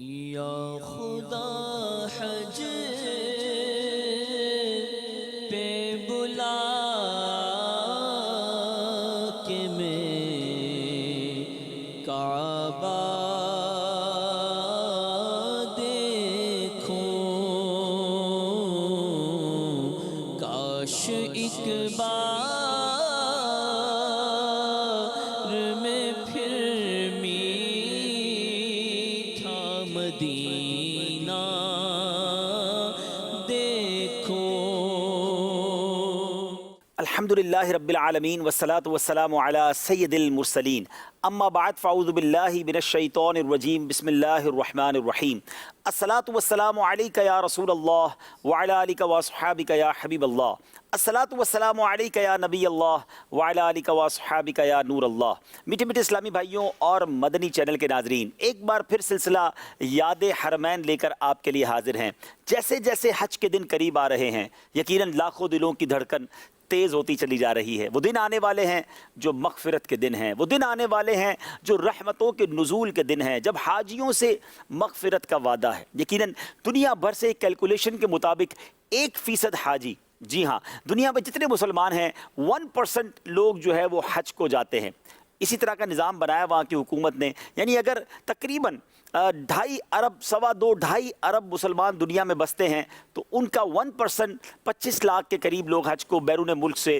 یا خدا حج پہ بلا کے میں کعبہ دیکھوں، کاش ایک بار میں پھر میٹھا مدینہ دیکھوں۔ الحمدللہ رب العالمین والصلاة والسلام علی سید المرسلین، اما بعد فاعوذ باللہ من الشیطان الرجیم، بسم اللہ الرحمن الرحیم۔ الصلاة والسلام علیک یا رسول اللہ وعلی آلک واصحابک یا حبیب اللہ، الصلاة والسلام علیک یا نبی اللہ وعلی آلک واصحابک یا نور اللہ۔ میٹھے میٹھے اسلامی بھائیوں اور مدنی چینل کے ناظرین، ایک بار پھر سلسلہ یاد حرمین لے کر آپ کے لیے حاضر ہیں۔ جیسے جیسے حج کے دن قریب آ رہے ہیں، یقیناً لاکھوں دلوں کی دھڑکن تیز ہوتی چلی جا رہی ہے۔ وہ دن آنے والے ہیں جو مغفرت کے دن ہیں، وہ دن آنے والے ہیں جو رحمتوں کے نزول کے دن ہیں، جب حاجیوں سے مغفرت کا وعدہ ہے۔ یقیناً دنیا بھر سے ایک کیلکولیشن کے مطابق 1% حاجی، جی ہاں، دنیا میں جتنے مسلمان ہیں 1% لوگ جو ہے وہ حج کو جاتے ہیں۔ اسی طرح کا نظام بنایا وہاں کی حکومت نے، یعنی اگر تقریباً 2.5 ارب 2.5 ارب مسلمان دنیا میں بستے ہیں تو ان کا 1% 25 لاکھ کے قریب لوگ حج کو بیرون ملک سے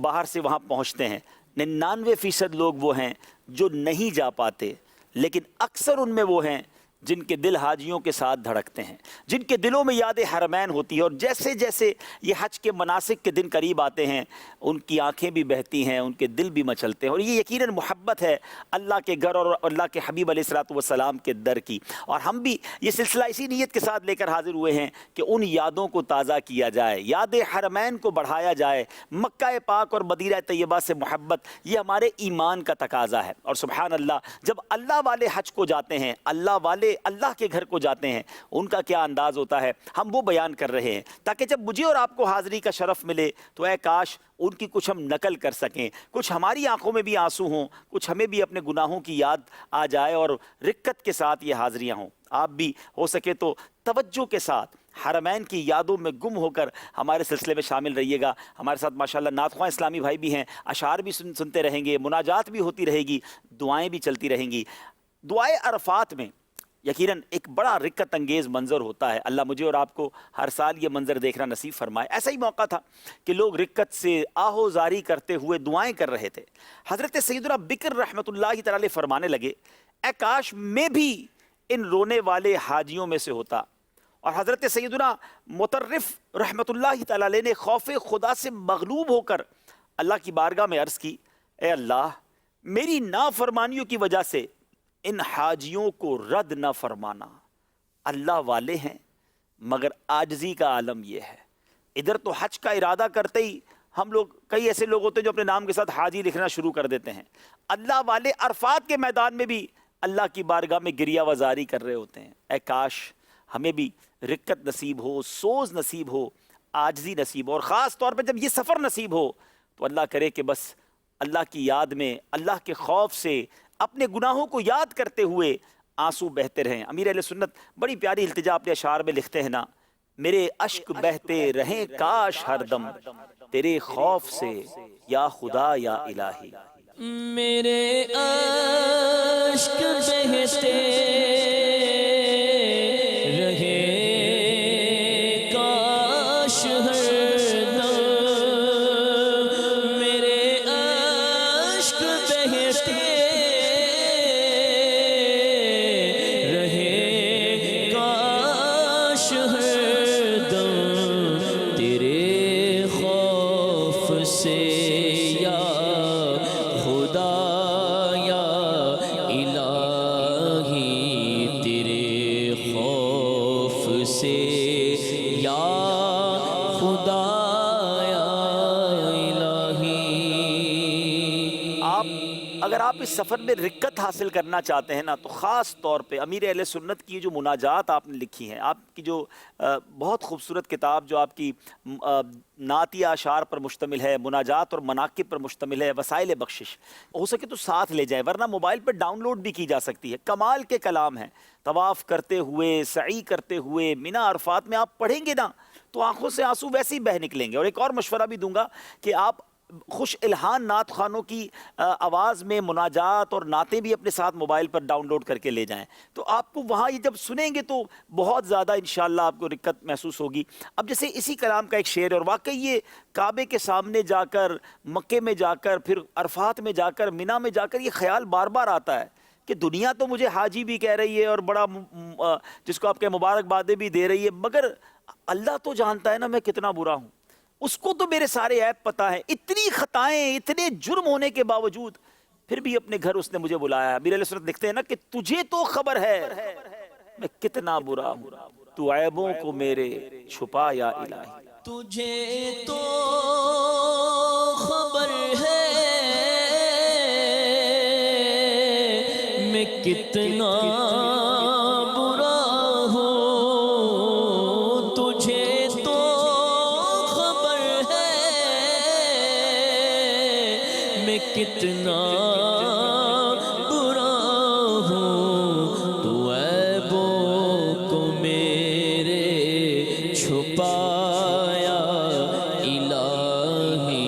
باہر سے وہاں پہنچتے ہیں۔ 99% لوگ وہ ہیں جو نہیں جا پاتے، لیکن اکثر ان میں وہ ہیں جن کے دل حاجیوں کے ساتھ دھڑکتے ہیں، جن کے دلوں میں یاد حرمین ہوتی ہے، اور جیسے جیسے یہ حج کے مناسک کے دن قریب آتے ہیں ان کی آنکھیں بھی بہتی ہیں، ان کے دل بھی مچلتے ہیں، اور یہ یقیناً محبت ہے اللہ کے گھر اور اللہ کے حبیب علیہ الصلوۃ والسلام کے در کی۔ اور ہم بھی یہ سلسلہ اسی نیت کے ساتھ لے کر حاضر ہوئے ہیں کہ ان یادوں کو تازہ کیا جائے، یاد حرمین کو بڑھایا جائے۔ مکہ پاک اور مدینہ طیبہ سے محبت یہ ہمارے ایمان کا تقاضا ہے، اور سبحان اللہ، جب اللہ والے حج کو جاتے ہیں، اللہ والے اللہ کے گھر کو جاتے ہیں، ان کا کیا انداز ہوتا ہے، ہم وہ بیان کر رہے ہیں تاکہ جب مجھے اور آپ کو حاضری کا شرف ملے تو اے کاش ان کی کچھ ہم نقل کر سکیں، کچھ ہماری آنکھوں میں بھی آنسو ہوں، کچھ ہمیں بھی اپنے گناہوں کی یاد آ جائے اور رکت کے ساتھ یہ حاضریاں ہوں۔ آپ بھی ہو سکے تو توجہ کے ساتھ حرمین کی یادوں میں گم ہو کر ہمارے سلسلے میں شامل رہیے گا۔ ہمارے ساتھ ماشاءاللہ نعت خواں اسلامی بھائی بھی ہیں، اشعار بھی سنتے رہیں گے، مناجات بھی ہوتی رہے گی، دعائیں بھی چلتی رہیں گی۔ دعائے عرفات میں یقیناً ایک بڑا رکت انگیز منظر ہوتا ہے۔ اللہ مجھے اور آپ کو ہر سال یہ منظر دیکھنا نصیب فرمائے۔ ایسا ہی موقع تھا کہ لوگ رکت سے آہو زاری کرتے ہوئے دعائیں کر رہے تھے۔ حضرت سیدنا بکر رحمۃ اللہ تعالی علیہ فرمانے لگے، اے کاش میں بھی ان رونے والے حاجیوں میں سے ہوتا۔ اور حضرت سیدنا مطرف رحمۃ اللہ تعالی علیہ نے خوف خدا سے مغلوب ہو کر اللہ کی بارگاہ میں عرض کی، اے اللہ، میری نافرمانیوں کی وجہ سے ان حاجیوں کو رد نہ فرمانا۔ اللہ والے ہیں مگر عاجزی کا عالم یہ ہے۔ ادھر تو حج کا ارادہ کرتے ہی ہم لوگ، کئی ایسے لوگ ہوتے ہیں جو اپنے نام کے ساتھ حاجی لکھنا شروع کر دیتے ہیں۔ اللہ والے عرفات کے میدان میں بھی اللہ کی بارگاہ میں گریہ وزاری کر رہے ہوتے ہیں، اے کاش ہمیں بھی رکت نصیب ہو، سوز نصیب ہو، عاجزی نصیب ہو، اور خاص طور پر جب یہ سفر نصیب ہو تو اللہ کرے کہ بس اللہ کی یاد میں، اللہ کے خوف سے، اپنے گناہوں کو یاد کرتے ہوئے آنسو بہتے رہیں۔ امیر اہل سنت بڑی پیاری التجا اپنے اشعار میں لکھتے ہیں نا، میرے اشک بہتے رہیں کاش ہر دم، تیرے خوف سے یا خدا یا الہی۔ میرے اشک بہتے رہے کاش ہر دم، میرے اشک بہتے رہے کاش ہر دم، تیرے خوف سے یا خدا یا الہی، تیرے خوف سے یا خدا یا الہی۔ اگر آپ اس سفر میں رکت حاصل کرنا چاہتے ہیں نا تو خاص طور پہ امیر اہل سنت کی جو مناجات آپ نے لکھی ہیں، آپ کی جو بہت خوبصورت کتاب جو آپ کی نعتیہ اشعار پر مشتمل ہے، مناجات اور مناقب پر مشتمل ہے، وسائل بخشش، ہو سکے تو ساتھ لے جائیں، ورنہ موبائل پر ڈاؤن لوڈ بھی کی جا سکتی ہے۔ کمال کے کلام ہیں، طواف کرتے ہوئے، سعی کرتے ہوئے، مینا عرفات میں آپ پڑھیں گے نا تو آنکھوں سے آنسو ویسے ہی بہہ نکلیں گے۔ اور ایک اور مشورہ بھی دوں گا کہ آپ خوش الہان نعت خوانوں کی آواز میں مناجات اور نعتیں بھی اپنے ساتھ موبائل پر ڈاؤن لوڈ کر کے لے جائیں، تو آپ کو وہاں یہ جب سنیں گے تو بہت زیادہ انشاءاللہ آپ کو رکت محسوس ہوگی۔ اب جیسے اسی کلام کا ایک شعر ہے، اور واقعی یہ کعبے کے سامنے جا کر، مکے میں جا کر، پھر عرفات میں جا کر، مینا میں جا کر یہ خیال بار بار آتا ہے کہ دنیا تو مجھے حاجی بھی کہہ رہی ہے اور بڑا جس کو آپ کے مبارکبادیں بھی دے رہی ہے، مگر اللہ تو جانتا ہے نا میں کتنا برا ہوں، اس کو تو میرے سارے عیب پتہ ہے، اتنی خطائیں، اتنے جرم ہونے کے باوجود پھر بھی اپنے گھر اس نے مجھے بلایا۔ امیر علیہ السلام لکھتے ہیں نا کہ تجھے تو خبر ہے میں کتنا برا ہوں، تو عیبوں کو میرے چھپا یا الہی۔ تجھے تو خبر ہے میں کتنا برا ہوں، تجھے تو خبر ہے میں کتنا برا ہوں، تو عیبوں کو میرے چھپایا الہی،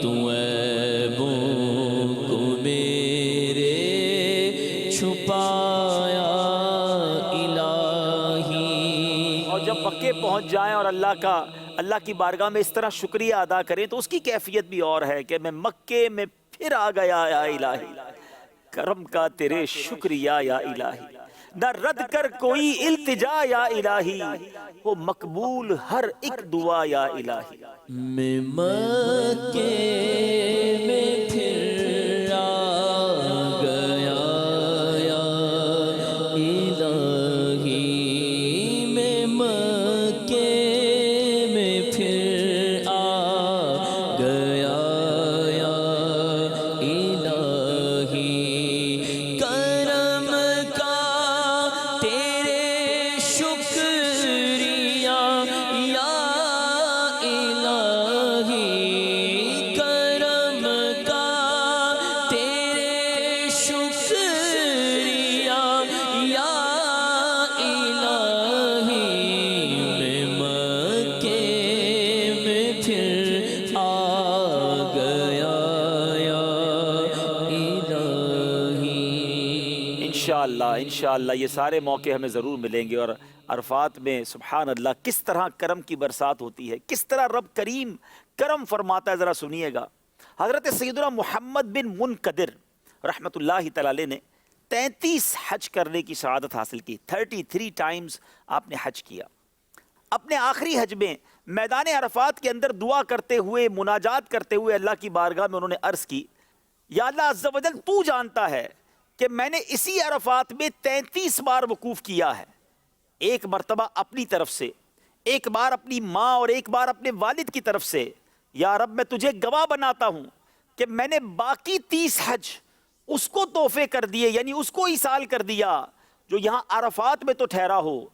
تو عیبوں کو میرے چھپایا الہی۔ اور جب مکے پہنچ جائیں اور اللہ کی بارگاہ میں اس طرح شکریہ ادا کریں تو اس کی کیفیت بھی اور ہے کہ میں مکے میں پھر آ گیا یا الہی، کرم کا تیرے شکریہ یا الہی، نہ رد کر کوئی التجا یا الہی، وہ مقبول ہر ایک دعا یا الہی۔ میں مکے میں پھر آ گیا یا الہی، میں مکے میں پھر آ گیا یا الہی، کرم کا تیرے شکریہ یا الہی، کرم کا تیرے شکریہ یا الہی، میں مکے میں پھر آ گیا یا الہی۔ انشاءاللہ یہ سارے موقع ہمیں ضرور ملیں گے، اور عرفات میں سبحان اللہ کس طرح کرم کی برسات ہوتی ہے، کس طرح رب کریم کرم فرماتا ہے، ذرا سنیے گا۔ حضرت سیدنا محمد بن منقدر رحمۃ اللہ تعالی علیہ نے 33 حج کرنے کی سعادت حاصل کی، 33 ٹائمز آپ نے حج کیا۔ اپنے آخری حج میں میدان عرفات کے اندر دعا کرتے ہوئے، مناجات کرتے ہوئے اللہ کی بارگاہ میں انہوں نے عرض کی، یا اللہ عز و جل تو جانتا ہے کہ میں نے اسی عرفات میں 33 بار وقوف کیا ہے، ایک مرتبہ اپنی طرف سے، ایک بار اپنی ماں اور ایک بار اپنے والد کی طرف سے۔ یا رب میں تجھے گواہ بناتا ہوں کہ میں نے باقی 30 حج اس کو تحفے کر دیے، یعنی اس کو ایصال کر دیا جو یہاں عرفات میں تو ٹھہرا ہو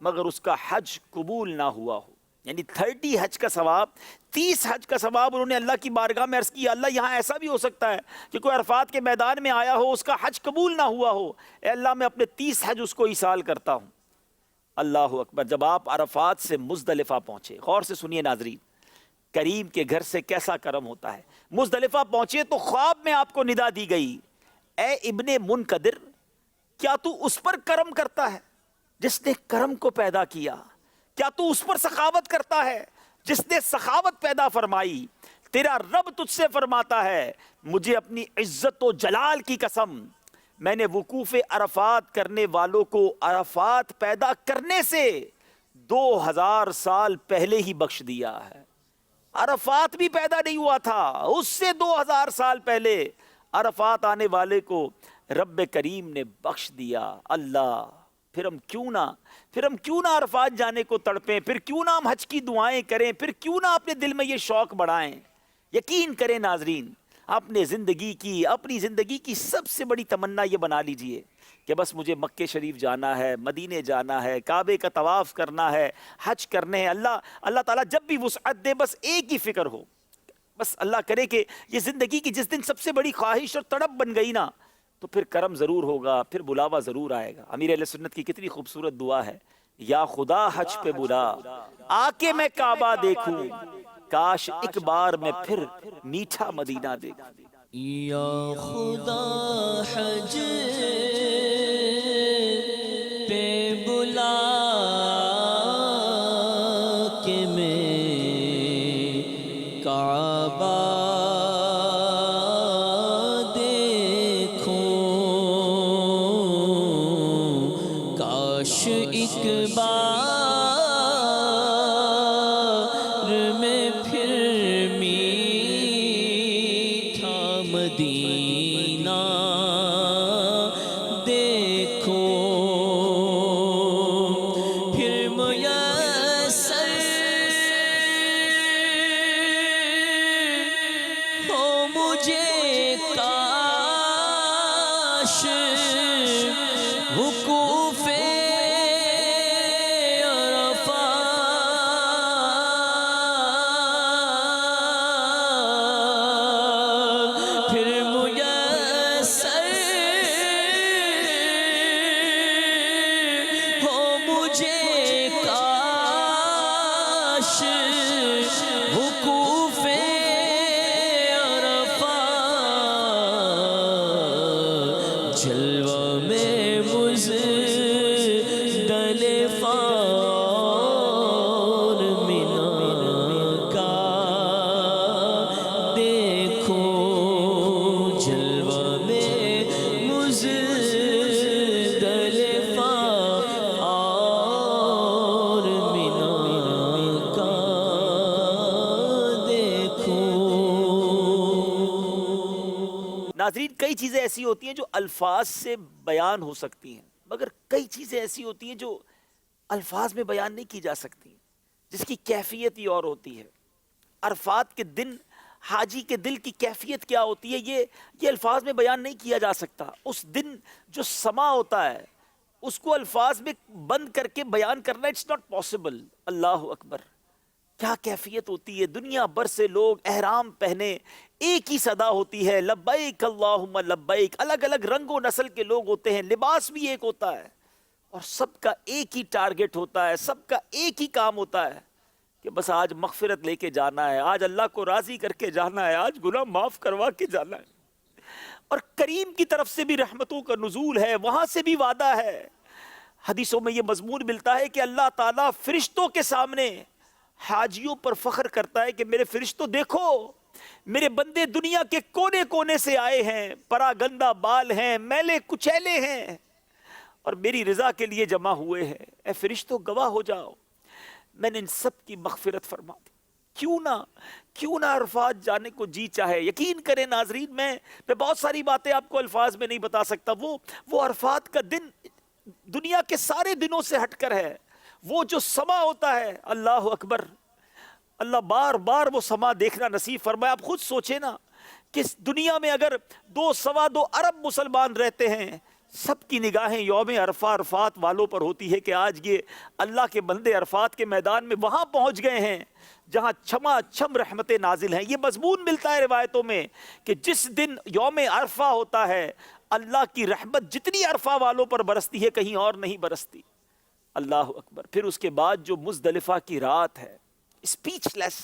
مگر اس کا حج قبول نہ ہوا ہو۔ یعنی 30 حج کا ثواب، 30 حج کا ثواب انہوں نے اللہ کی بارگاہ میں عرض کیا، اللہ یہاں ایسا بھی ہو سکتا ہے کہ کوئی عرفات کے میدان میں آیا ہو، اس کا حج قبول نہ ہوا ہو، اے اللہ میں اپنے 30 حج اس کو ایصال کرتا ہوں۔ اللہ اکبر۔ جب آپ عرفات سے مزدلفہ پہنچے، غور سے سنیے ناظرین، کریم کے گھر سے کیسا کرم ہوتا ہے۔ مزدلفہ پہنچے تو خواب میں آپ کو ندا دی گئی، اے ابن منقدر، کیا تو اس پر کرم کرتا ہے جس نے کرم کو پیدا کیا؟ کیا تو اس پر سخاوت کرتا ہے جس نے سخاوت پیدا فرمائی؟ تیرا رب تجھ سے فرماتا ہے، مجھے اپنی عزت و جلال کی قسم، میں نے وقوف عرفات کرنے والوں کو عرفات پیدا کرنے سے 2000 سال پہلے ہی بخش دیا ہے۔ عرفات بھی پیدا نہیں ہوا تھا، اس سے 2000 سال پہلے عرفات آنے والے کو رب کریم نے بخش دیا۔ اللہ، پھر ہم کیوں نہ عرفات جانے کو تڑپیں، پھر کیوں نہ ہم حج کی دعائیں کریں، پھر کیوں نہ اپنے دل میں یہ شوق بڑھائیں۔ یقین کریں ناظرین، اپنے اپنی زندگی کی سب سے بڑی تمنا یہ بنا لیجئے کہ بس مجھے مکہ شریف جانا ہے، مدینے جانا ہے، کعبے کا طواف کرنا ہے، حج کرنے ہیں۔ اللہ تعالیٰ جب بھی وسعت دے بس ایک ہی فکر ہو، بس اللہ کرے کہ یہ زندگی کی جس دن سب سے بڑی خواہش اور تڑپ بن گئی نا، تو پھر کرم ضرور ہوگا، پھر بلاوا ضرور آئے گا۔ امیر اہل سنت کی کتنی خوبصورت دعا ہے، یا خدا حج پہ بلا، آ کے میں کعبہ دیکھوں، کاش ایک بار میں پھر میٹھا مدینہ دیکھوں۔ یا خدا حج پہ بلا کے میں کعبہ دیکھوں، کاش ایک بار میں پھر مدینہ دیکھوں، پھر میسر ہو مجھے کاش وقوف جلوہ میں مزدلفہ اور منی کا دیکھوں، جلوہ میں مزدلفہ اور منی کا دیکھوں۔ ناظرین، کئی چیزیں ایسی ہوتی ہیں جو الفاظ سے بیان ہو سکتی ہیں، مگر کئی چیزیں ایسی ہوتی ہیں جو الفاظ میں بیان نہیں کی جا سکتی، جس کی کیفیت ہی اور ہوتی ہے۔ عرفات کے دن حاجی کے دل کی کیفیت کیا ہوتی ہے، یہ الفاظ میں بیان نہیں کیا جا سکتا۔ اس دن جو سما ہوتا ہے اس کو الفاظ میں بند کر کے بیان کرنا اٹس ناٹ پاسبل۔ اللہ اکبر، کیا کیفیت ہوتی ہے! دنیا بھر سے لوگ احرام پہنے، ایک ہی صدا ہوتی ہے، لبیک اللہم لبیک۔ الگ الگ رنگ و نسل کے لوگ ہوتے ہیں، لباس بھی ایک ہوتا ہے، اور سب کا ایک ہی ٹارگٹ ہوتا ہے، سب کا ایک ہی کام ہوتا ہے کہ بس آج مغفرت لے کے جانا ہے، آج اللہ کو راضی کر کے جانا ہے، آج گناہ معاف کروا کے جانا ہے۔ اور کریم کی طرف سے بھی رحمتوں کا نزول ہے، وہاں سے بھی وعدہ ہے۔ حدیثوں میں یہ مضمون ملتا ہے کہ اللہ تعالیٰ فرشتوں کے سامنے حاجیوں پر فخر کرتا ہے کہ میرے فرشتوں دیکھو، میرے بندے دنیا کے کونے کونے سے آئے ہیں، پراگندہ بال ہیں، میلے کچیلے ہیں، اور میری رضا کے لیے جمع ہوئے ہیں۔ اے فرشتوں گواہ ہو جاؤ، میں نے ان سب کی مغفرت فرما دی۔ کیوں نہ عرفات جانے کو جی چاہے۔ یقین کریں ناظرین، میں بہت ساری باتیں آپ کو الفاظ میں نہیں بتا سکتا۔ وہ عرفات کا دن دنیا کے سارے دنوں سے ہٹ کر ہے۔ وہ جو سما ہوتا ہے، اللہ اکبر، اللہ بار بار وہ سما دیکھنا نصیب فرمائے۔ آپ خود سوچیں نا کہ دنیا میں اگر 2.25 ارب مسلمان رہتے ہیں، سب کی نگاہیں یوم عرفہ عرفات والوں پر ہوتی ہے کہ آج یہ اللہ کے بندے عرفات کے میدان میں وہاں پہنچ گئے ہیں جہاں چھما چھم رحمتیں نازل ہیں۔ یہ مضمون ملتا ہے روایتوں میں کہ جس دن یوم عرفہ ہوتا ہے، اللہ کی رحمت جتنی عرفہ والوں پر برستی ہے کہیں اور نہیں برستی۔ اللہ اکبر۔ پھر اس کے بعد جو مزدلفہ کی رات ہے، اسپیچ لیس،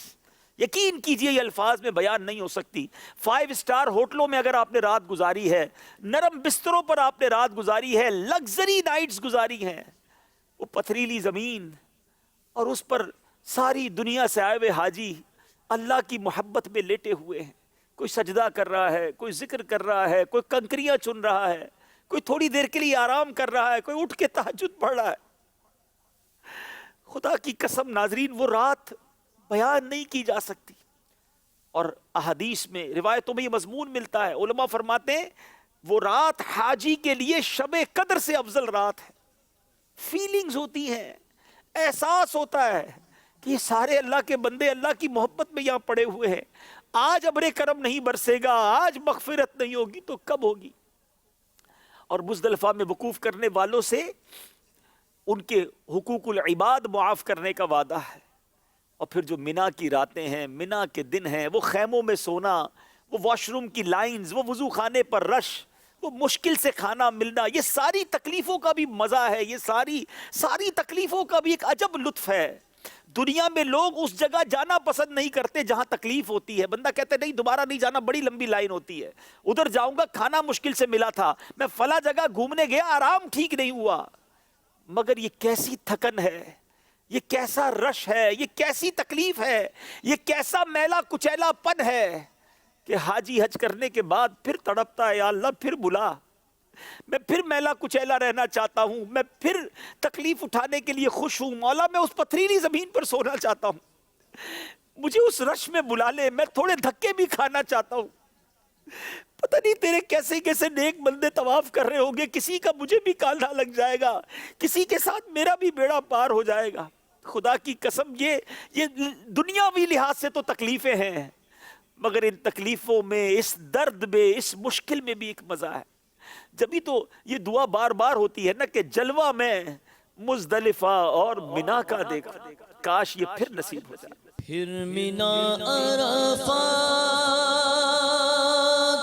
یقین کیجئے یہ الفاظ میں بیان نہیں ہو سکتی۔ 5 سٹار ہوٹلوں میں اگر آپ نے رات گزاری ہے، نرم بستروں پر آپ نے رات گزاری ہے، لگزری نائٹس گزاری ہیں، وہ پتھریلی زمین، اور اس پر ساری دنیا سے آئے ہوئے حاجی اللہ کی محبت میں لیٹے ہوئے ہیں۔ کوئی سجدہ کر رہا ہے، کوئی ذکر کر رہا ہے، کوئی کنکریاں چن رہا ہے، کوئی تھوڑی دیر کے لیے آرام کر رہا ہے، کوئی اٹھ کے تہجد پڑھ رہا ہے۔ خدا کی قسم ناظرین، وہ رات بیان نہیں کی جا سکتی۔ اور احادیث میں، روایتوں میں یہ مضمون ملتا ہے، علماء فرماتے ہیں وہ رات حاجی کے لیے شب قدر سے افضل رات ہے۔ فیلنگز ہوتی ہیں، احساس ہوتا ہے کہ یہ سارے اللہ کے بندے اللہ کی محبت میں یہاں پڑے ہوئے ہیں، آج ابر کرم نہیں برسے گا، آج مغفرت نہیں ہوگی تو کب ہوگی؟ اور مزدلفہ میں وقوف کرنے والوں سے ان کے حقوق العباد معاف کرنے کا وعدہ ہے۔ اور پھر جو مینا کی راتیں ہیں، مینا کے دن ہیں، وہ خیموں میں سونا، وہ واش روم کی لائنز، وہ وضو خانے پر رش، وہ مشکل سے کھانا ملنا، یہ ساری تکلیفوں کا بھی مزہ ہے، یہ ساری تکلیفوں کا بھی ایک عجب لطف ہے۔ دنیا میں لوگ اس جگہ جانا پسند نہیں کرتے جہاں تکلیف ہوتی ہے، بندہ کہتا ہے نہیں دوبارہ نہیں جانا، بڑی لمبی لائن ہوتی ہے، ادھر جاؤں گا کھانا مشکل سے ملا تھا، میں فلاں جگہ گھومنے گیا آرام ٹھیک نہیں ہوا۔ مگر یہ کیسی تھکن ہے، یہ کیسا رش ہے، یہ کیسی تکلیف ہے، یہ کیسا میلا کچیلا پن ہے کہ حاجی حج کرنے کے بعد پھر تڑپتا ہے، یا اللہ پھر بلا، میں پھر میلا کچیلا رہنا چاہتا ہوں، میں پھر تکلیف اٹھانے کے لیے خوش ہوں، مولا میں اس پتھریلی زمین پر سونا چاہتا ہوں، مجھے اس رش میں بلا لے، میں تھوڑے دھکے بھی کھانا چاہتا ہوں۔ پتہ نہیں تیرے کیسے کیسے نیک بندے طواف کر رہے ہوں گے، کسی کا مجھے بھی کاندھا لگ جائے گا، کسی کے ساتھ میرا بھی بیڑا پار ہو جائے گا۔ خدا کی قسم یہ دنیاوی لحاظ سے تو تکلیفیں ہیں، مگر ان تکلیفوں میں، اس درد میں، اس مشکل میں بھی ایک مزہ ہے۔ جبھی تو یہ دعا بار بار ہوتی ہے نا کہ جلوہ میں مزدلفہ اور مینا کا دیکھا، کاش یہ پھر نصیب ہو جائے۔ پھر مینا عرفات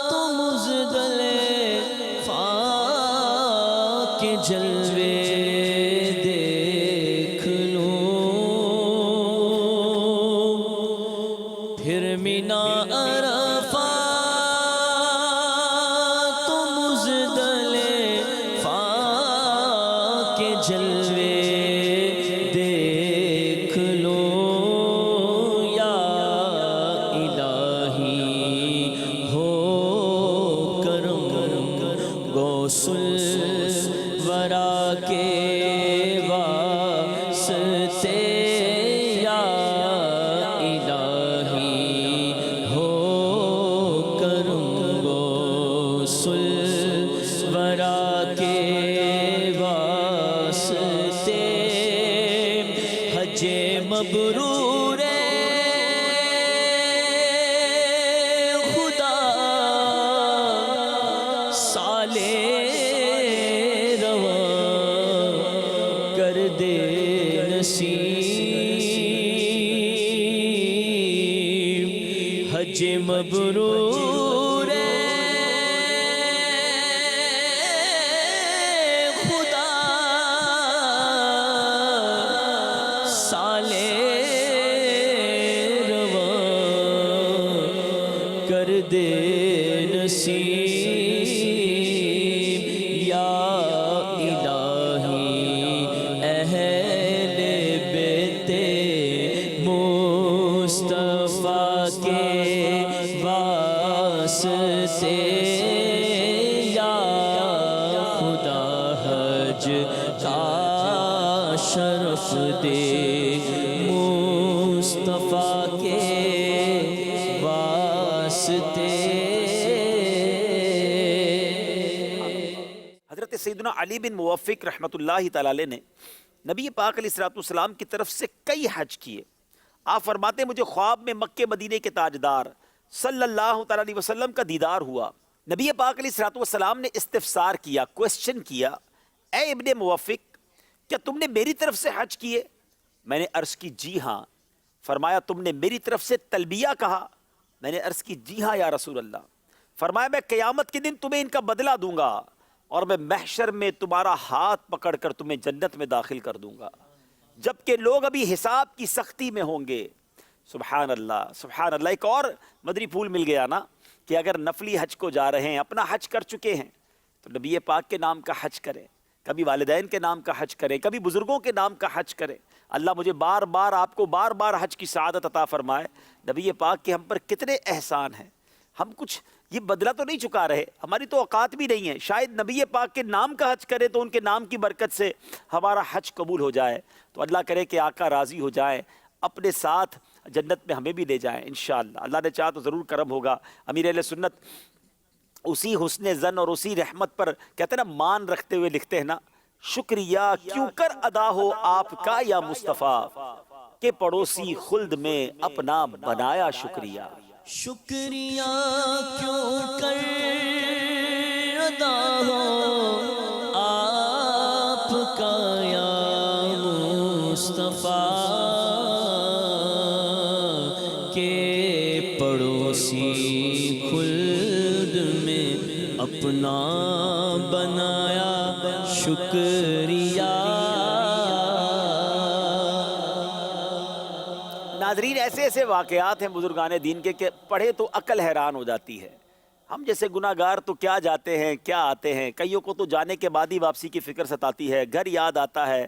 تو مزدلفہ کے جلوے دیکھ لوں، پھر مینا عرفات تو مزدلفہ کے جلوے دیکھ لوں، یا الہی ہو کرم غوث الورا کے واسطے، یا الہی ہو کرم غوث الورا کے واسطے، حج مبرور خدا سال رواں کر دے نصیب، حج مبرور خدا سال رواں کر دے نصیب، یا الہی اہل بیت مصطفیٰ کے واسطے، یا خدا حج کا شرف دے مصطفیٰ کے واسطے۔ حضرت سیدنا علی بن موفق رحمۃ اللہ تعالی علیہ نے نبی پاک علیہ الصلوۃ والسلام کی طرف سے کئی حج کیے۔ آپ فرماتے ہیں مجھے خواب میں مکے مدینے کے تاجدار صلی اللہ تعالی علیہ وسلم کا دیدار ہوا۔ نبی پاک علیہ الصلوۃ والسلام نے استفسار کیا، کوسچن کیا، اے ابن موفق کیا تم نے میری طرف سے حج کیے؟ میں نے عرض کی جی ہاں۔ فرمایا تم نے میری طرف سے تلبیہ کہا؟ میں نے عرض کی جی ہاں یا رسول اللہ۔ فرمایا میں قیامت کے دن تمہیں ان کا بدلہ دوں گا اور میں محشر میں تمہارا ہاتھ پکڑ کر تمہیں جنت میں داخل کر دوں گا، جبکہ لوگ ابھی حساب کی سختی میں ہوں گے۔ سبحان اللہ سبحان اللہ۔ ایک اور مدری پھول مل گیا نا کہ اگر نفلی حج کو جا رہے ہیں، اپنا حج کر چکے ہیں، تو نبی پاک کے نام کا حج کریں، کبھی والدین کے نام کا حج کریں، کبھی بزرگوں کے نام کا حج کریں۔ اللہ مجھے بار بار آپ کو بار بار حج کی سعادت عطا فرمائے۔ نبی پاک کے ہم پر کتنے احسان ہیں، ہم کچھ یہ بدلہ تو نہیں چکا رہے، ہماری تو اوقات بھی نہیں ہے، شاید نبی پاک کے نام کا حج کرے تو ان کے نام کی برکت سے ہمارا حج قبول ہو جائے۔ تو اللہ کرے کہ آقا راضی ہو جائے، اپنے ساتھ جنت میں ہمیں بھی لے جائیں انشاءاللہ۔ اللہ نے چاہا تو ضرور کرم ہوگا۔ امیر اہل سنت اسی حسن زن اور اسی رحمت پر کہتے ہیں نا، مان رکھتے ہوئے لکھتے ہیں نا، شکریہ کیوں کر ادا ہو آپ کا یا مصطفیٰ، کہ پڑوسی خلد میں اپنا بنایا شکریہ۔ شکریہ کیوں کر ادا ہو آپ کا یا مصطفیٰ کہ پڑوسی خلد میں اپنا بنایا شکریہ۔ ناظرین، ایسے ایسے واقعات ہیں بزرگان دین کے کہ پڑھے تو عقل حیران ہو جاتی ہے۔ ہم جیسے گناہ گار تو کیا جاتے ہیں کیا آتے ہیں، کئیوں کو تو جانے کے بعد ہی واپسی کی فکر ستاتی ہے، گھر یاد آتا ہے،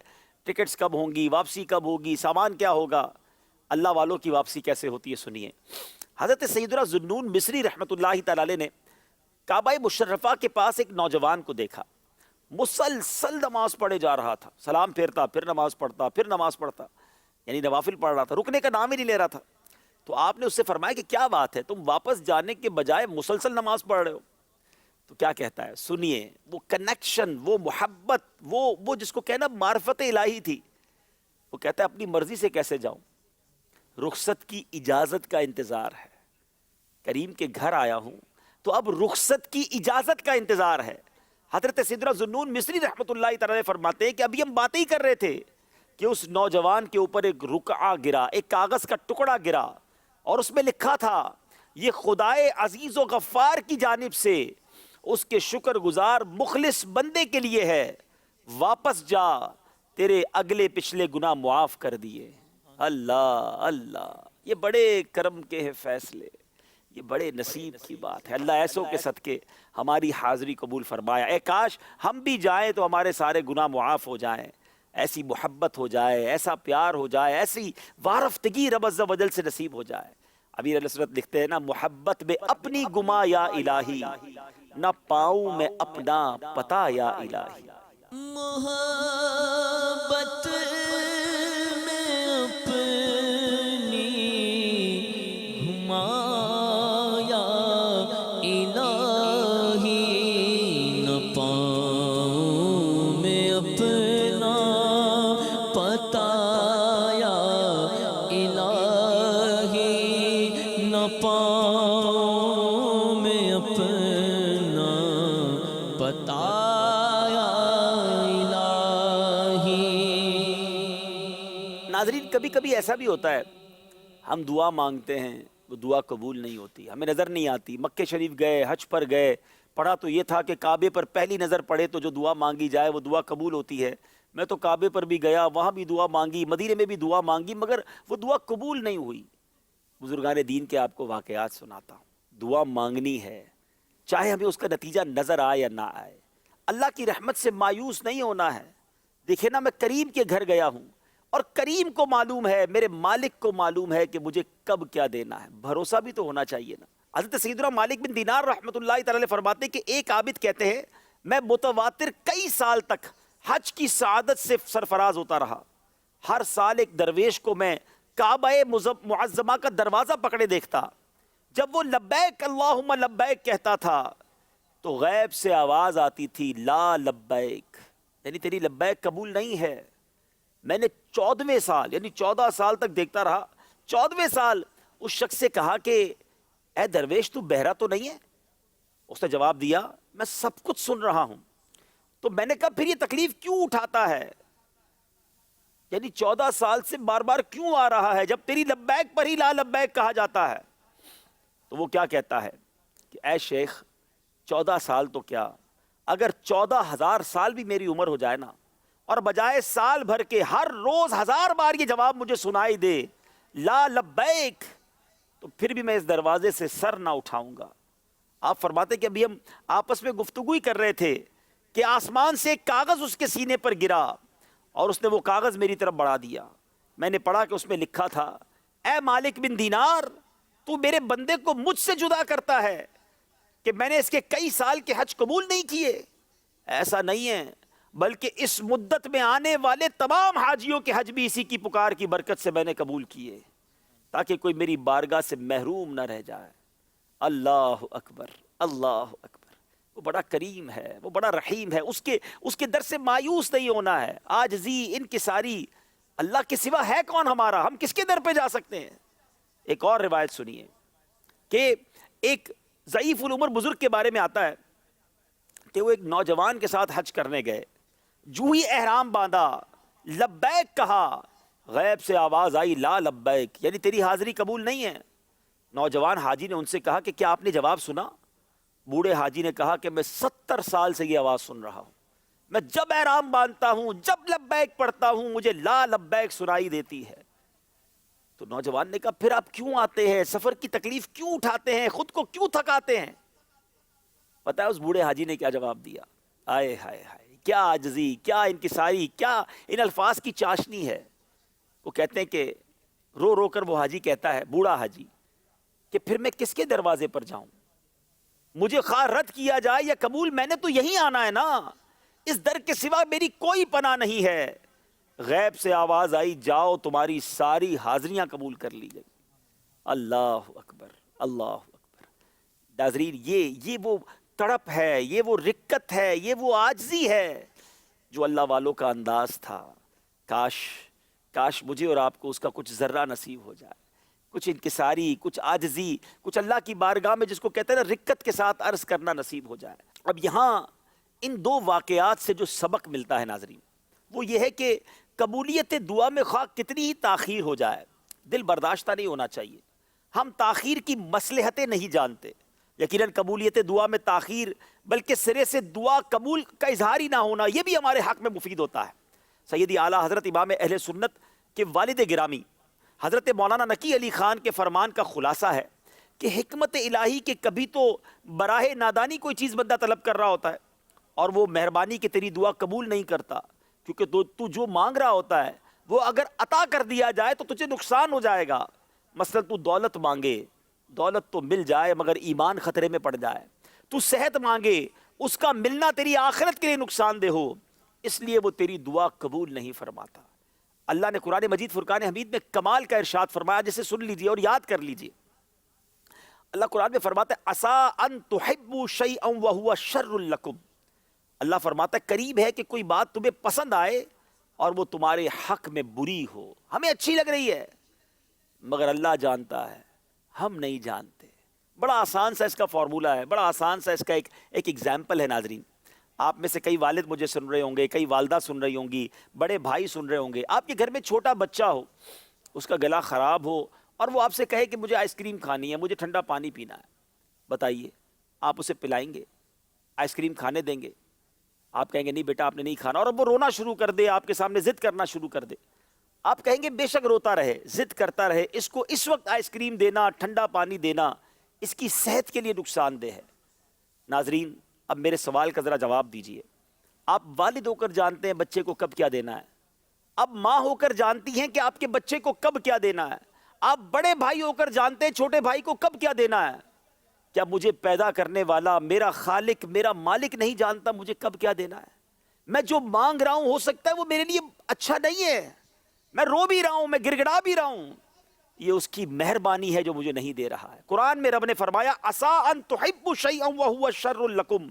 ٹکٹس کب ہوں گی، واپسی کب ہوگی، سامان کیا ہوگا۔ اللہ والوں کی واپسی کیسے ہوتی ہے سنیے۔ حضرت سیدنا ذوالنون مصری رحمۃ اللہ تعالی علیہ نے کعبہ مشرفہ کے پاس ایک نوجوان کو دیکھا، مسلسل نماز پڑھے جا رہا تھا، سلام پھیرتا پھر نماز پڑھتا پھر نماز پڑھتا، یعنی نوافل پڑھ رہا تھا، رکنے کا نام ہی نہیں لے رہا تھا۔ تو آپ نے اس سے فرمایا کہ کیا بات ہے، تم واپس جانے کے بجائے مسلسل نماز پڑھ رہے ہو؟ تو کیا کہتا ہے سنیے، وہ کنیکشن، وہ محبت، وہ جس کو کہنا معرفت الہی تھی، وہ کہتا ہے اپنی مرضی سے کیسے جاؤں، رخصت کی اجازت کا انتظار ہے، کریم کے گھر آیا ہوں تو اب رخصت کی اجازت کا انتظار ہے۔ حضرت سیدنا ذوالنون مصری رحمۃ اللہ تعالی فرماتے ہیں کہ ابھی ہم باتیں ہی کر رہے تھے کہ اس نوجوان کے اوپر ایک رقعہ گرا، ایک کاغذ کا ٹکڑا گرا، اور اس میں لکھا تھا یہ خدائے عزیز و غفار کی جانب سے اس کے شکر گزار مخلص بندے کے لیے ہے، واپس جا، تیرے اگلے پچھلے گناہ معاف کر دیے۔ اللہ اللہ، یہ بڑے کرم کے ہیں فیصلے، یہ بڑے نصیب کی بات ہے۔ اللہ ایسوں کے صدقے ہماری حاضری قبول فرمایا۔ اے کاش ہم بھی جائیں تو ہمارے سارے گناہ معاف ہو جائیں، ایسی محبت ہو جائے، ایسا پیار ہو جائے، ایسی وارفتگی رب عز و جل سے نصیب ہو جائے۔ امیر علیہ السلام لکھتے ہیں نا، محبت میں اپنی گما یا الہی، نہ پاؤں میں اپنا پتا یا الہی۔ محبت میں اپنی گھمایا الہی، نہ پاؤں میں اپنا پتایا الہی، نہ پاؤں میں اپنا پتایا الہی۔ ناظرین، کبھی کبھی ایسا بھی ہوتا ہے ہم دعا مانگتے ہیں، وہ دعا قبول نہیں ہوتی، ہمیں نظر نہیں آتی۔ مکہ شریف گئے، حج پر گئے، پڑھا تو یہ تھا کہ کعبے پر پہلی نظر پڑے تو جو دعا مانگی جائے وہ دعا قبول ہوتی ہے۔ میں تو کعبے پر بھی گیا، وہاں بھی دعا مانگی، مدینے میں بھی دعا مانگی، مگر وہ دعا قبول نہیں ہوئی۔ بزرگان دین کے آپ کو واقعات سناتا ہوں۔ دعا مانگنی ہے، چاہے ہمیں اس کا نتیجہ نظر آئے یا نہ آئے، اللہ کی رحمت سے مایوس نہیں ہونا ہے۔ دیکھیں نا، میں کریم کے گھر گیا ہوں اور کریم کو معلوم ہے، میرے مالک کو معلوم ہے کہ مجھے کب کیا دینا ہے۔ بھروسہ بھی تو ہونا چاہیے نا۔ حضرت سیدنا مالک بن دینار رحمۃ اللہ تعالی فرماتے کہ ایک عابد کہتے ہیں میں متواتر کئی سال تک حج کی سعادت سے سرفراز ہوتا رہا۔ ہر سال ایک درویش کو میں کعبہ معظمہ کا دروازہ پکڑے دیکھتا، جب وہ لبیک اللہم لبیک کہتا تھا تو غیب سے آواز آتی تھی لا لبیک، یعنی تیری لبیک قبول نہیں ہے۔ میں نے 14ویں سال یعنی 14 سال تک دیکھتا رہا۔ 14ویں سال اس شخص سے کہا کہ اے درویش تو بہرا تو نہیں ہے؟ اس نے جواب دیا میں سب کچھ سن رہا ہوں۔ تو میں نے کہا پھر یہ تکلیف کیوں اٹھاتا ہے، یعنی 14 سال سے بار بار کیوں آ رہا ہے جب تیری لبیک پر ہی لا لبیک کہا جاتا ہے؟ تو وہ کیا کہتا ہے کہ اے شیخ 14 سال تو کیا، اگر 14,000 سال بھی میری عمر ہو جائے نا، اور بجائے سال بھر کے ہر روز 1000 بار یہ جواب مجھے سنائی دے لا لبیک، تو پھر بھی میں اس دروازے سے سر نہ اٹھاؤں گا۔ آپ فرماتے کہ ابھی ہم آپس میں گفتگو ہی کر رہے تھے کہ آسمان سے ایک کاغذ اس کے سینے پر گرا اور اس نے وہ کاغذ میری طرف بڑھا دیا۔ میں نے پڑھا کہ اس میں لکھا تھا اے مالک بن دینار، تو میرے بندے کو مجھ سے جدا کرتا ہے کہ میں نے اس کے کئی سال کے حج قبول نہیں کیے۔ ایسا نہیں ہے، بلکہ اس مدت میں آنے والے تمام حاجیوں کے حج بھی اسی کی پکار کی برکت سے میں نے قبول کیے، تاکہ کوئی میری بارگاہ سے محروم نہ رہ جائے۔ اللہ اکبر، اللہ اکبر۔ وہ بڑا کریم ہے، وہ بڑا رحیم ہے، اس کے در سے مایوس نہیں ہونا ہے۔ عاجزی انکساری، اللہ کے سوا ہے کون ہمارا، ہم کس کے در پہ جا سکتے ہیں؟ ایک اور روایت سنیے، کہ ایک ضعیف العمر بزرگ کے بارے میں آتا ہے کہ وہ ایک نوجوان کے ساتھ حج کرنے گئے، جو ہی احرام باندھا، لبیک کہا، غیب سے آواز آئی لا لبیک، یعنی تیری حاضری قبول نہیں ہے۔ نوجوان حاجی نے ان سے کہا کہ کیا آپ نے جواب سنا؟ بوڑھے حاجی نے کہا کہ میں 70 سال سے یہ آواز سن رہا ہوں، میں جب احرام باندھتا ہوں، جب لبیک پڑھتا ہوں، مجھے لا لبیک سنائی دیتی ہے۔ تو نوجوان نے کہا پھر آپ کیوں آتے ہیں، سفر کی تکلیف کیوں اٹھاتے ہیں، خود کو کیوں تھکاتے ہیں؟ پتہ ہے اس بوڑھے حاجی نے کیا جواب دیا؟ آئے ہائے ہائے، کیا عاجزی، کیا انکساری، کیا ان الفاظ کی چاشنی ہے۔ وہ کہتے ہیں کہ رو رو کر وہ حاجی کہتا ہے، بوڑھا حاجی، کہ پھر میں کس کے دروازے پر جاؤں؟ مجھے خواہ رد کیا جائے یا قبول، میں نے تو یہی آنا ہے نا، اس در کے سوا میری کوئی پناہ نہیں ہے۔ غیب سے آواز آئی جاؤ تمہاری ساری حاضریاں قبول کر لی گئی۔ اللہ اکبر، اللہ اکبر۔ ناظرین یہ وہ تڑپ ہے، یہ وہ رکت ہے، یہ وہ عاجزی ہے جو اللہ والوں کا انداز تھا۔ کاش مجھے اور آپ کو اس کا کچھ ذرہ نصیب ہو جائے، کچھ انکساری، کچھ عاجزی، کچھ اللہ کی بارگاہ میں جس کو کہتے ہیں نا رکت کے ساتھ عرض کرنا نصیب ہو جائے۔ اب یہاں ان دو واقعات سے جو سبق ملتا ہے ناظرین، وہ یہ ہے کہ قبولیت دعا میں خواہ کتنی ہی تاخیر ہو جائے، دل برداشتہ نہیں ہونا چاہیے۔ ہم تاخیر کی مصلحتیں نہیں جانتے، یقیناً قبولیت دعا میں تاخیر بلکہ سرے سے دعا قبول کا اظہار ہی نہ ہونا، یہ بھی ہمارے حق میں مفید ہوتا ہے۔ سیدی اعلیٰ حضرت امام اہل سنت کے والد گرامی حضرت مولانا نقی علی خان کے فرمان کا خلاصہ ہے کہ حکمت الہی کے کبھی تو براہ نادانی کوئی چیز بندہ طلب کر رہا ہوتا ہے اور وہ مہربانی کہ تیری دعا قبول نہیں کرتا، کیونکہ تو جو مانگ رہا ہوتا ہے وہ اگر عطا کر دیا جائے تو تجھے نقصان ہو جائے گا۔ مثلا تو دولت مانگے، دولت تو مل جائے مگر ایمان خطرے میں پڑ جائے، تو صحت مانگے، اس کا ملنا تیری آخرت کے لیے نقصان دہ ہو، اس لیے وہ تیری دعا قبول نہیں فرماتا۔ اللہ نے قرآن مجید فرقان حمید میں کمال کا ارشاد فرمایا، جسے سن لیجئے اور یاد کر لیجئے۔ اللہ قرآن میں فرماتا ہے عَسَىٰ أَن تُحِبُّوا شَيْئًا وَهُوَ شَرٌّ لَكُمْ، اللہ فرماتا ہے قریب ہے کہ کوئی بات تمہیں پسند آئے اور وہ تمہارے حق میں بری ہو، ہمیں اچھی لگ رہی ہے مگر اللہ جانتا ہے، ہم نہیں جانتے۔ بڑا آسان سا اس کا فارمولہ ہے، بڑا آسان سا اس کا ایک ایگزامپل ہے ناظرین۔ آپ میں سے کئی والد مجھے سن رہے ہوں گے، کئی والدہ سن رہی ہوں گی، بڑے بھائی سن رہے ہوں گے۔ آپ کے گھر میں چھوٹا بچہ ہو، اس کا گلا خراب ہو اور وہ آپ سے کہے کہ مجھے آئس کریم کھانی ہے، مجھے ٹھنڈا پانی پینا ہے، بتائیے آپ اسے پلائیں گے؟ آئس کریم کھانے دیں گے؟ آپ کہیں گے نہیں بیٹا آپ نے نہیں کھانا، اور اب وہ رونا شروع کر دے، آپ کے سامنے ضد کرنا شروع کر دے، آپ کہیں گے بے شک روتا رہے، ضد کرتا رہے، اس کو اس وقت آئس کریم دینا، ٹھنڈا پانی دینا اس کی صحت کے لیے نقصان دہ ہے۔ ناظرین اب میرے سوال کا ذرا جواب دیجئے، آپ والد ہو کر جانتے ہیں بچے کو کب کیا دینا ہے، اب ماں ہو کر جانتی ہیں کہ آپ کے بچے کو کب کیا دینا ہے، آپ بڑے بھائی ہو کر جانتے ہیں چھوٹے بھائی کو کب کیا دینا ہے۔ کیا مجھے پیدا کرنے والا میرا خالق میرا مالک نہیں جانتا مجھے کب کیا دینا ہے؟ میں جو مانگ رہا ہوں ہو سکتا ہے وہ میرے لیے اچھا نہیں ہے، میں رو بھی رہا ہوں، میں گڑ گڑا بھی رہا ہوں، یہ اس کی مہربانی ہے جو مجھے نہیں دے رہا ہے۔ قرآن میں رب نے فرمایا عَسَىٰ أَن تُحِبُّوا شَيْئًا وَهُوَ شَرٌّ لَكُمْ،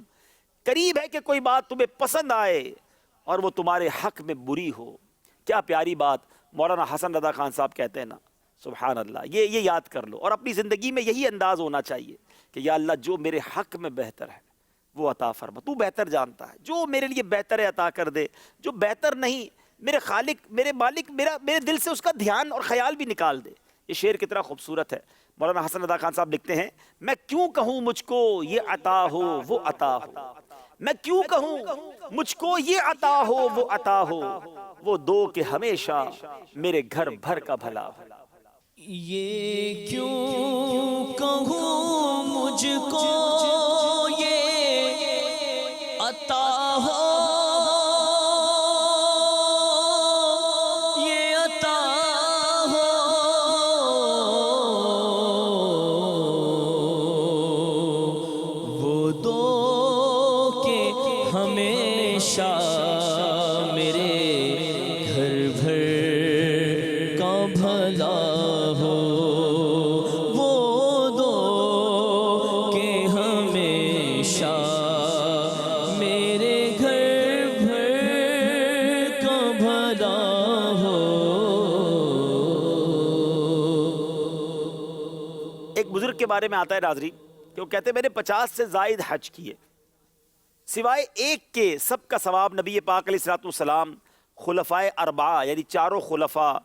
قریب ہے کہ کوئی بات تمہیں پسند آئے اور وہ تمہارے حق میں بری ہو۔ کیا پیاری بات مولانا حسن رضا خان صاحب کہتے ہیں نا، سبحان اللہ، یہ یاد کر لو اور اپنی زندگی میں یہی انداز ہونا چاہیے کہ یا اللہ جو میرے حق میں بہتر ہے وہ عطا فرما، تو بہتر جانتا ہے، جو میرے لیے بہتر ہے عطا کر دے، جو بہتر نہیں میرے خالق میرے مالک میرے دل سے اس کا دھیان اور خیال بھی نکال دے۔ یہ شعر کتنا خوبصورت ہے۔ مولانا حسن رضا خان صاحب لکھتے ہیں میں کیوں کہوں مجھ کو یہ عطا ہو وہ عطا ہو، میں کیوں کہوں مجھ کو یہ عطا ہو وہ عطا ہو، وہ دو کہ ہمیشہ میرے گھر بھر کا بھلا ہو۔ یہ کیوں کہوں مجھ کو یہ عطا ہو یہ عطا ہو، وہ دو کہ ہمیشہ میرے گھر بھر کا بھلا ہو، وہ دو کہ ہمیشہ میرے گھر بھر کا بھلا ہو۔ ایک بزرگ کے بارے میں آتا ہے ناظرین کہ وہ کہتے ہیں میں نے 50 سے زائد حج کیے، سوائے ایک کے سب کا ثواب نبی پاک علیہ الصلوۃ والسلام خلفائے اربعہ یعنی چاروں خلفاء،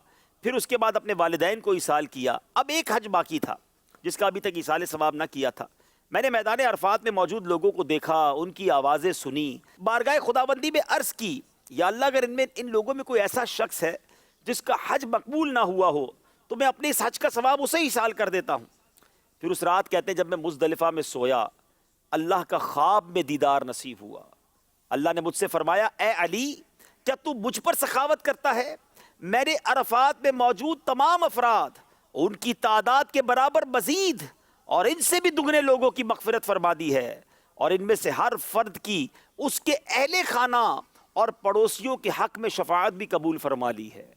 پھر اس کے بعد اپنے والدین کو ایصال کیا، اب ایک حج باقی تھا جس کا ابھی تک ایصال ثواب نہ کیا تھا۔ میں نے میدان عرفات میں موجود لوگوں کو دیکھا، ان کی آوازیں سنی، بارگاہ خداوندی میں عرض کی یا اللہ اگر ان لوگوں میں کوئی ایسا شخص ہے جس کا حج مقبول نہ ہوا ہو تو میں اپنے اس حج کا ثواب اسے ایصال کر دیتا ہوں۔ پھر اس رات کہتے ہیں جب میں مزدلفہ میں سویا، اللہ کا خواب میں دیدار نصیب ہوا۔ اللہ نے مجھ سے فرمایا اے علی کیا تو مجھ پر سخاوت کرتا ہے؟ میں نے عرفات میں موجود تمام افراد ان کی تعداد کے برابر مزید اور ان سے بھی دگنے لوگوں کی مغفرت فرما دی ہے، اور ان میں سے ہر فرد کی اس کے اہل خانہ اور پڑوسیوں کے حق میں شفاعت بھی قبول فرما لی ہے۔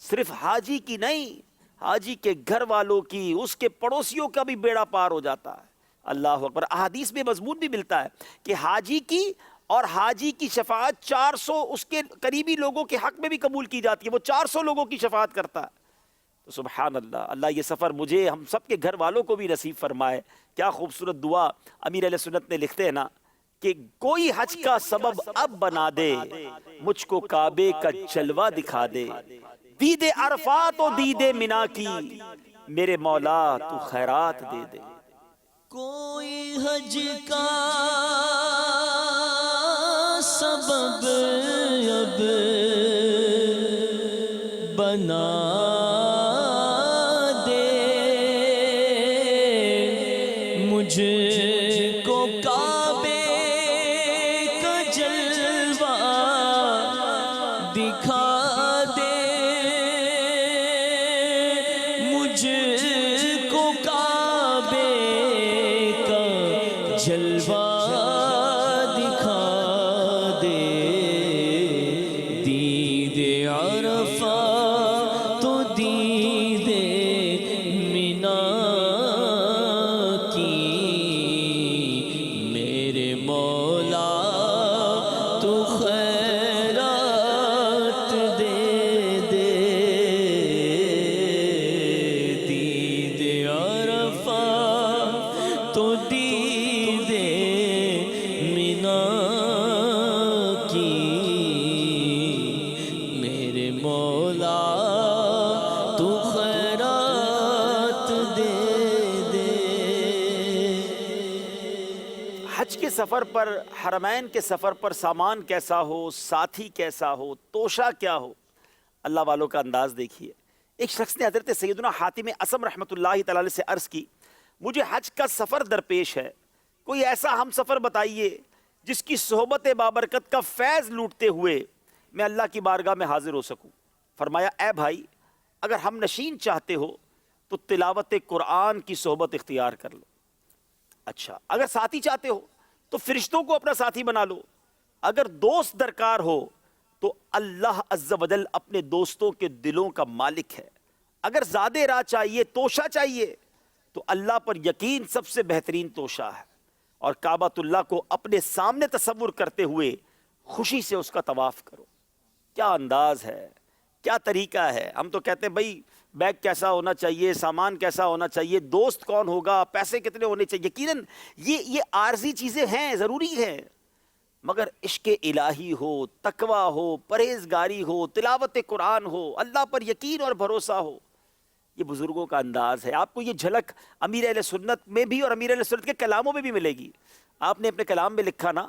صرف حاجی کی نہیں، حاجی کے گھر والوں کی، اس کے پڑوسیوں کا بھی بیڑا پار ہو جاتا ہے۔ اللہ اکبر۔ احادیث میں مضمون بھی ملتا ہے کہ حاجی کی اور حاجی کی شفاعت 400 اس کے قریبی لوگوں کے حق میں بھی قبول کی جاتی ہے، وہ 400 لوگوں کی شفاعت کرتا ہے۔ تو سبحان اللہ، اللہ یہ سفر مجھے ہم سب کے گھر والوں کو بھی نصیب فرمائے۔ کیا خوبصورت دعا امیر اہل سنت نے لکھتے ہیں نا کہ کوئی حج کا سبب اب بنا دے، مجھ کو کعبے کا جلوہ دکھا دے، دید عرفات و دید منا کی میرے مولا تو خیرات دے دے۔ کوئی حج کا سبب اب بنا دے، مجھ کو کعبے کا جلوہ دکھا دے، مجھ کو کعبے کا جلوہ دکھا دے، دید عرفہ تو دید منا کی میرے مولا تو خیرات دے دے، دید عرفہ تو دید منا کی میرے مولا تو خیرات دے دے۔ حج کے سفر پر، حرمین کے سفر پر سامان کیسا ہو، ساتھی کیسا ہو، توشہ کیا ہو، اللہ والوں کا انداز دیکھیے۔ ایک شخص نے حضرت سیدنا حاتم اصم رحمۃ اللہ تعالی علیہ سے عرض کی مجھے حج کا سفر درپیش ہے، کوئی ایسا ہم سفر بتائیے جس کی صحبت بابرکت کا فیض لوٹتے ہوئے میں اللہ کی بارگاہ میں حاضر ہو سکوں۔ فرمایا اے بھائی اگر ہم نشین چاہتے ہو تو تلاوت قرآن کی صحبت اختیار کر لو۔ اچھا اگر ساتھی چاہتے ہو تو فرشتوں کو اپنا ساتھی بنا لو، اگر دوست درکار ہو تو اللہ عز و جل اپنے دوستوں کے دلوں کا مالک ہے، اگر زیادہ راہ چاہیے، توشہ چاہیے تو اللہ پر یقین سب سے بہترین توشہ ہے، اور کعبۃ اللہ کو اپنے سامنے تصور کرتے ہوئے خوشی سے اس کا طواف کرو۔ کیا انداز ہے، کیا طریقہ ہے۔ ہم تو کہتے ہیں بھائی بیگ کیسا ہونا چاہیے، سامان کیسا ہونا چاہیے، دوست کون ہوگا، پیسے کتنے ہونے چاہیے۔ یقیناً یہ عارضی چیزیں ہیں، ضروری ہیں، مگر عشق الہی ہو، تقوی ہو، پرہیزگاری ہو، تلاوت قرآن ہو، اللہ پر یقین اور بھروسہ ہو، یہ بزرگوں کا انداز ہے۔ آپ کو یہ جھلک امیر اہل سنت میں بھی اور امیر اہل سنت کے کلاموں میں بھی ملے گی۔ آپ نے اپنے کلام میں لکھا نا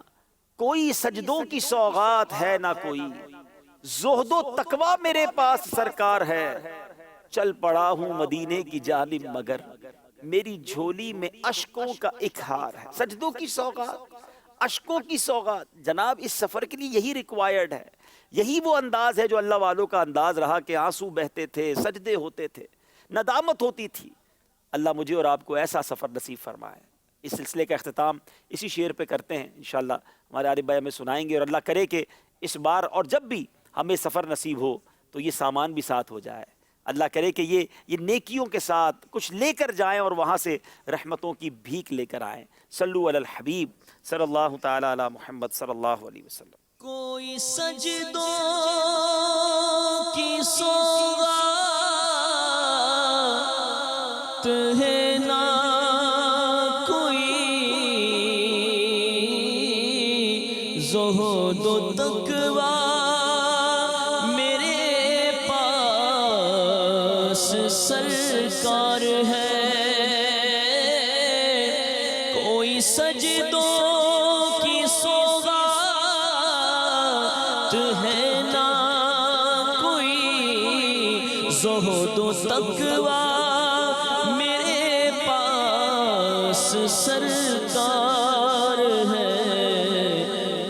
کوئی سجدوں کی سوغات ہے نہ کوئی، زہد و تقوی میرے پاس سرکار ہے، چل پڑا ہوں مدینے کی جانب مگر میری جھولی میں اشکوں کا ایک ہار ہے۔ سجدوں کی سوغات، اشکوں کی سوغات، جناب اس سفر کے لیے یہی ریکوائرڈ ہے، یہی وہ انداز ہے جو اللہ والوں کا انداز رہا کہ آنسو بہتے تھے، سجدے ہوتے تھے، ندامت ہوتی تھی۔ اللہ مجھے اور آپ کو ایسا سفر نصیب فرمائے۔ اس سلسلے کا اختتام اسی شعر پہ کرتے ہیں، انشاءاللہ ہمارے عارف بھائی ہمیں سنائیں گے، اور اللہ کرے کہ اس بار اور جب بھی ہمیں سفر نصیب ہو تو یہ سامان بھی ساتھ ہو جائے۔ اللہ کرے کہ یہ نیکیوں کے ساتھ کچھ لے کر جائیں اور وہاں سے رحمتوں کی بھیک لے کر آئیں۔ صلو علی الحبیب صلی اللہ تعالی علی محمد صلی اللہ علیہ وسلم۔ کوئی سجدوں کی سوغات ہے نا سرکار ہے، کوئی سجدوں کی سوغات ہے نہ کوئی زہد و تقویٰ میرے پاس سرکار ہے۔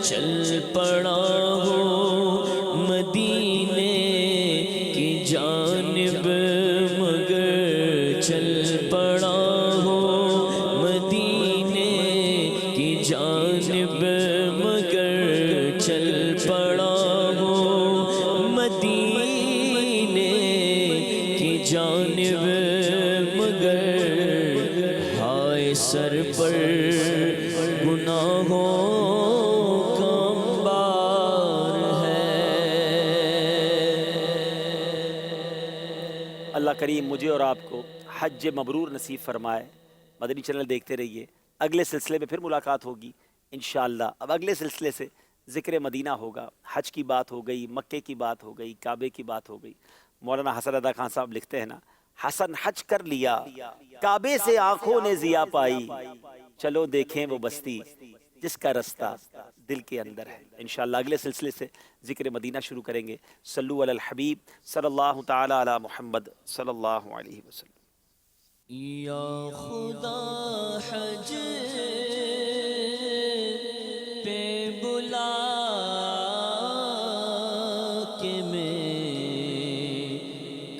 چل پڑا ہو مدینے کی جانب مگر چل پڑا ہو مدینے کی جانب مگر چل پڑا ہو مدینے کی جانب مگر ہائے سر پر گناہوں کا انبار ہے۔ اللہ کریم مجھے اور آپ کو حج مبرور نصیب فرمائے۔ مدنی چینل دیکھتے رہیے، اگلے سلسلے میں پھر ملاقات ہوگی انشاءاللہ۔ اب اگلے سلسلے سے ذکر مدینہ ہوگا، حج کی بات ہو گئی، مکے کی بات ہو گئی، کعبے کی بات ہو گئی۔ مولانا حسن رضا خان صاحب لکھتے ہیں نا، حسن حج کر لیا کعبے سے آنکھوں نے ضیا پائی، چلو دیکھیں وہ بستی جس کا رستہ دل کے اندر ہے۔ انشاءاللہ اگلے سلسلے سے ذکر مدینہ شروع کریں گے۔ صلو علی الحبیب صلی اللہ تعالی علی محمد صلی اللہ علیہ وسلم۔ یا خدا حج پہ بلا کے میں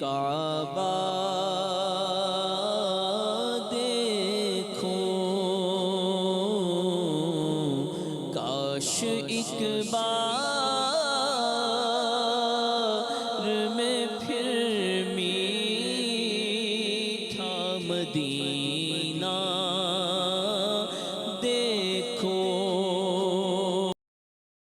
کعبہ